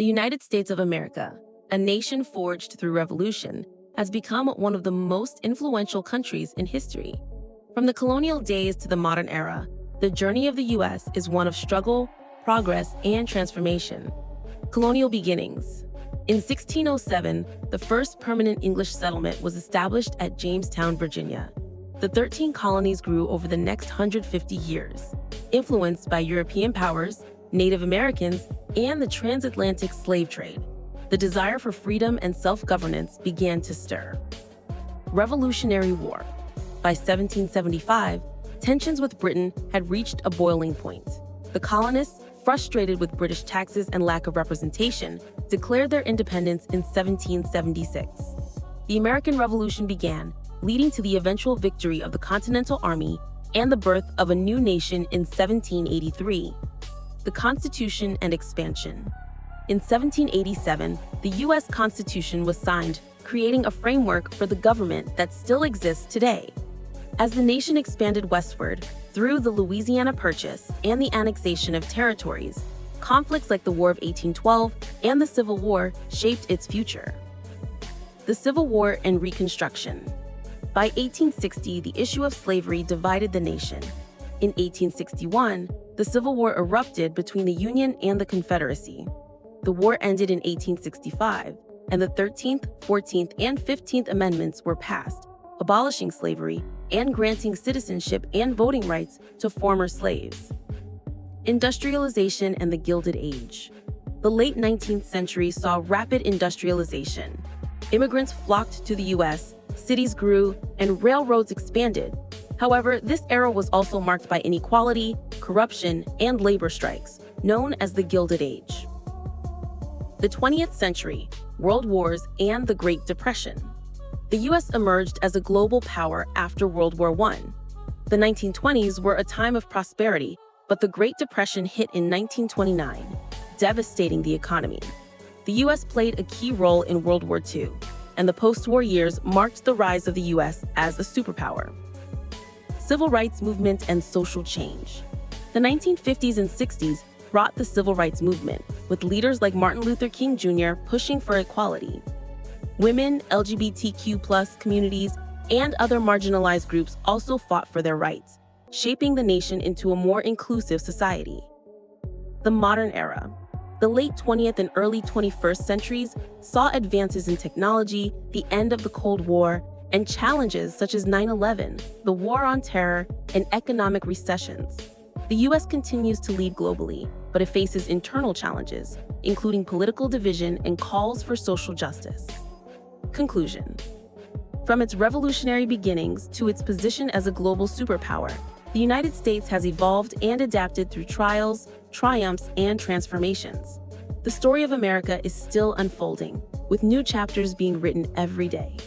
The United States of America, a nation forged through revolution, has become one of the most influential countries in history. From the colonial days to the modern era, the journey of the U.S. is one of struggle, progress, and transformation. Colonial beginnings. In 1607, the first permanent English settlement was established at Jamestown, Virginia. The 13 colonies grew over the next 150 years, influenced by European powers, Native Americans, and the transatlantic slave trade. The desire for freedom and self-governance began to stir. Revolutionary War. By 1775, tensions with Britain had reached a boiling point. The colonists, frustrated with British taxes and lack of representation, declared their independence in 1776. The American Revolution began, leading to the eventual victory of the Continental Army and the birth of a new nation in 1783. The Constitution and expansion. In 1787, the U.S. Constitution was signed, creating a framework for the government that still exists today. As the nation expanded westward, through the Louisiana Purchase and the annexation of territories, conflicts like the War of 1812 and the Civil War shaped its future. The Civil War and Reconstruction. By 1860, the issue of slavery divided the nation. In 1861, the Civil War erupted between the Union and the Confederacy. The war ended in 1865, and the 13th, 14th, and 15th Amendments were passed, abolishing slavery and granting citizenship and voting rights to former slaves. Industrialization and the Gilded Age. The late 19th century saw rapid industrialization. Immigrants flocked to the U.S., cities grew, and railroads expanded. However, this era was also marked by inequality, corruption, and labor strikes, known as the Gilded Age. The 20th century, World Wars, and the Great Depression. The U.S. emerged as a global power after World War I. The 1920s were a time of prosperity, but the Great Depression hit in 1929, devastating the economy. The U.S. played a key role in World War II, and the post-war years marked the rise of the U.S. as a superpower. Civil rights movement and social change. The 1950s and 60s brought the civil rights movement, with leaders like Martin Luther King Jr. pushing for equality. Women, LGBTQ+ communities, and other marginalized groups also fought for their rights, shaping the nation into a more inclusive society. The modern era. The late 20th and early 21st centuries saw advances in technology, the end of the Cold War, and challenges such as 9/11, the War on Terror, and economic recessions. The U.S. continues to lead globally, but it faces internal challenges, including political division and calls for social justice. Conclusion. From its revolutionary beginnings to its position as a global superpower, the United States has evolved and adapted through trials, triumphs, and transformations. The story of America is still unfolding, with new chapters being written every day.